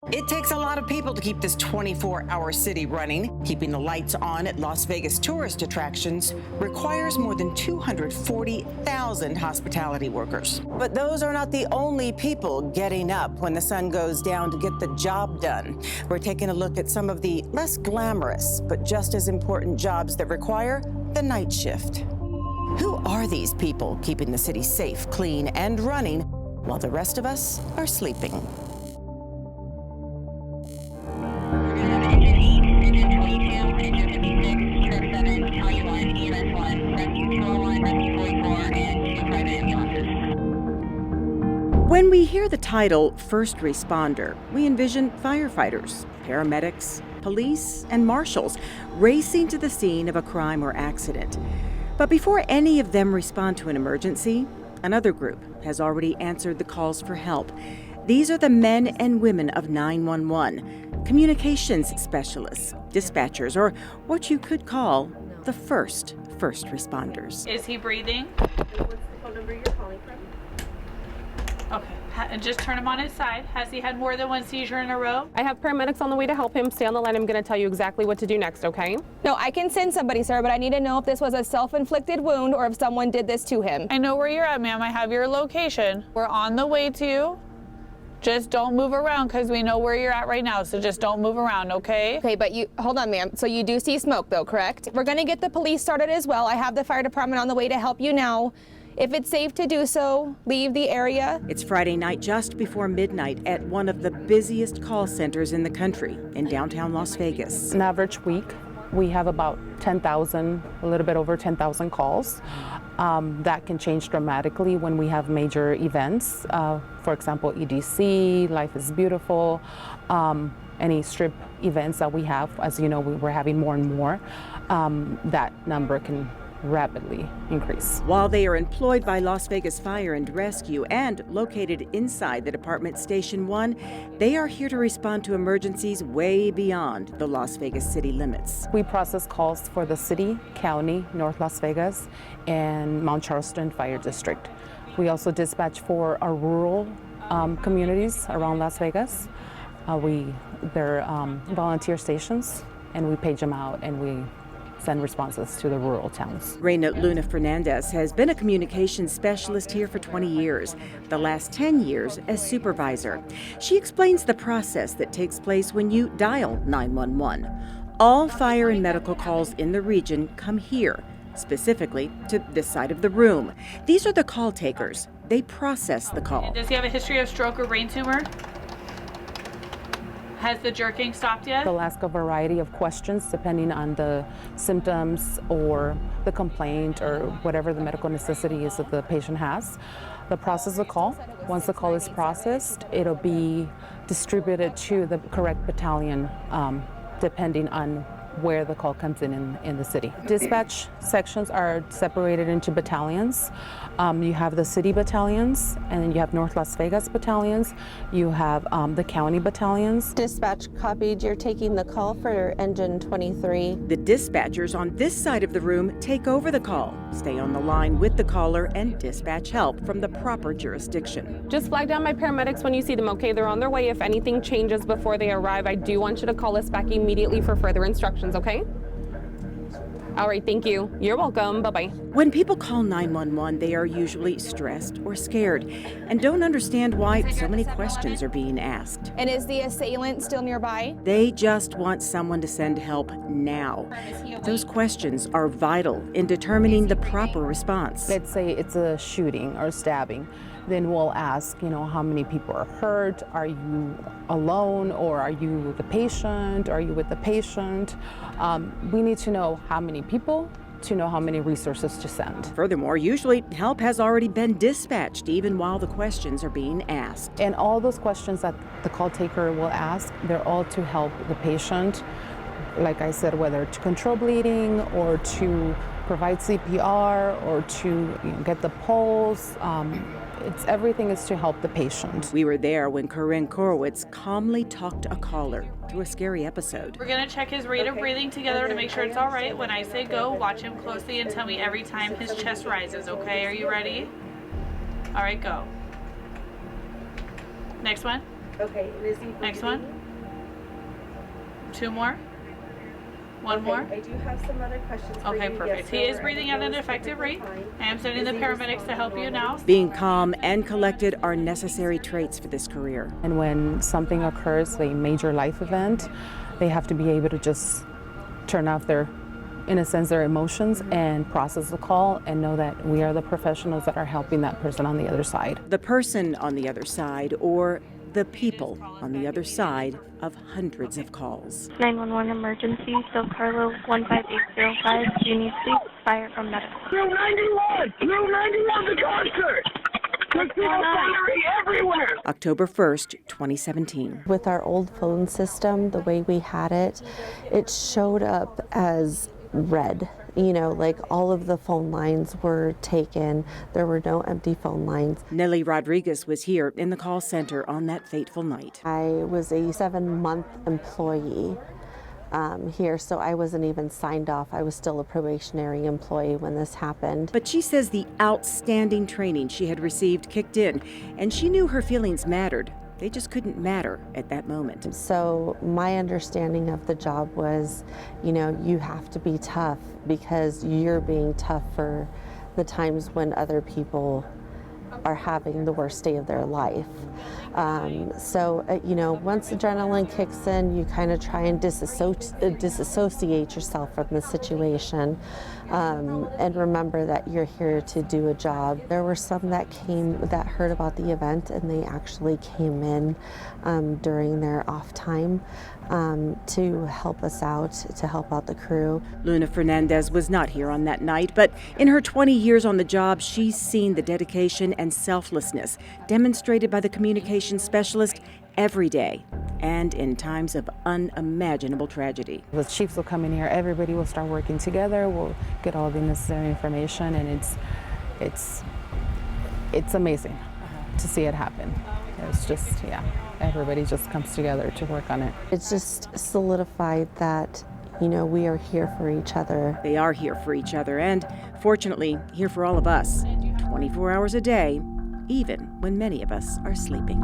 It takes a lot of people to keep this 24-hour city running. Keeping the lights on at Las Vegas tourist attractions requires more than 240,000 hospitality workers. But those are not the only people getting up when the sun goes down to get the job done. We're taking a look at some of the less glamorous, but just as important jobs that require the night shift. Who are these people keeping the city safe, clean, and running while the rest of us are sleeping? When we hear the title first responder, we envision firefighters, paramedics, police, and marshals racing to the scene of a crime or accident. But before any of them respond to an emergency, another group has already answered the calls for help. These are the men and women of 911, communications specialists, dispatchers, or what you could call the first responders. Is he breathing? What's the phone number you're calling from? Okay, and just turn him on his side. Has he had more than one seizure in a row? I have paramedics on the way to help him. Stay on the line. I'm going to tell you exactly what to do next, okay? No, I can send somebody, sir, but I need to know if this was a self-inflicted wound or if someone did this to him. I know where you're at, ma'am. I have your location. We're on the way to you. Just don't move around because we know where you're at right now, so just don't move around, okay? Okay, but hold on, ma'am. So you do see smoke, though, correct? We're going to get the police started as well. I have the fire department on the way to help you now. If it's safe to do so, leave the area. It's Friday night just before midnight at one of the busiest call centers in the country in downtown Las Vegas. An average week, we have about 10,000, a little bit over 10,000 calls. That can change dramatically when we have major events. For example, EDC, Life is Beautiful, any strip events that we have. As you know, we're having more and more. That number can rapidly increase. While they are employed by Las Vegas Fire and Rescue and located inside the department Station 1, they are here to respond to emergencies way beyond the Las Vegas city limits. We process calls for the city, county, North Las Vegas, and Mount Charleston Fire District. We also dispatch for our rural communities around Las Vegas. They're volunteer stations, and we page them out and we send responses to the rural towns. Reina Luna Fernandez has been a communications specialist here for 20 years, the last 10 years as supervisor. She explains the process that takes place when you dial 911. All fire and medical calls in the region come here, specifically to this side of the room. These are the call takers. They process the call. Does he have a history of stroke or brain tumor? Has the jerking stopped yet? They'll ask a variety of questions depending on the symptoms or the complaint or whatever the medical necessity is that the patient has. They'll process the call. Once the call is processed, it'll be distributed to the correct battalion depending on where the call comes in the city. Dispatch sections are separated into battalions. You have the city battalions, and then you have North Las Vegas battalions. You have the county battalions. Dispatch copied. You're taking the call for engine 23. The dispatchers on this side of the room take over the call, stay on the line with the caller, and dispatch help from the proper jurisdiction. Just flag down my paramedics when you see them, okay? They're on their way. If anything changes before they arrive, I do want you to call us back immediately for further instructions, okay? All right, thank you. You're welcome. Bye-bye. When people call 911, they are usually stressed or scared and don't understand why so many questions are being asked. And is the assailant still nearby? They just want someone to send help now. Those questions are vital in determining the proper response. Let's say it's a shooting or stabbing. Then we'll ask, how many people are hurt? Are you alone, or are you the patient? Are you with the patient? We need to know how many people to know how many resources to send. Furthermore, usually help has already been dispatched even while the questions are being asked. And all those questions that the call taker will ask, they're all to help the patient. Like I said, whether to control bleeding or to provide CPR or to get the pulse. Everything is to help the patient. We were there when Corinne Korowitz calmly talked a caller through a scary episode. We're gonna check his rate of breathing together to make sure it's all right. When I say go, watch him closely and tell me every time his chest rises, okay? Are you ready? All right, go. Next one. Okay, and is he Next breathing? one. 2 more. One Okay, more. I do have some other questions for Okay, you. perfect. Yes, He is sir. breathing at an Everything is effective rate. perfectly fine. I am sending the Is he paramedics to help you responding now. normally? Being calm and collected are necessary traits for this career. And when something occurs, a major life event, they have to be able to just turn off their, in a sense, their emotions and process the call and know that we are the professionals that are helping that person on the other side. The person on the other side, or the people on the other side of hundreds of calls. 911 emergency, Phil Carlo 15805. You need to fire from medical. Blue 91! Blue 91 the concert! Casino battery everywhere! October 1st, 2017. With our old phone system, the way we had it, it showed up as red. You know, like all of the phone lines were taken. There were no empty phone lines. Nellie Rodriguez was here in the call center on that fateful night. I was a 7-month employee here, so I wasn't even signed off. I was still a probationary employee when this happened. But she says the outstanding training she had received kicked in, and she knew her feelings mattered. They just couldn't matter at that moment. So my understanding of the job was, you know, you have to be tough because you're being tough for the times when other people are having the worst day of their life. You know, once adrenaline kicks in, you kind of try and disassociate yourself from the situation and remember that you're here to do a job. There were some that heard about the event and they actually came in during their off time to help us out, to help out the crew. Luna Fernandez was not here on that night, but in her 20 years on the job, she's seen the dedication and selflessness demonstrated by the communications specialist every day and in times of unimaginable tragedy. The chiefs will come in here, everybody will start working together, we'll get all the necessary information, and it's amazing to see it happen. It's just, yeah, everybody just comes together to work on it. It's just solidified that, you know, we are here for each other. They are here for each other and, fortunately, here for all of us, 24 hours a day, even when many of us are sleeping.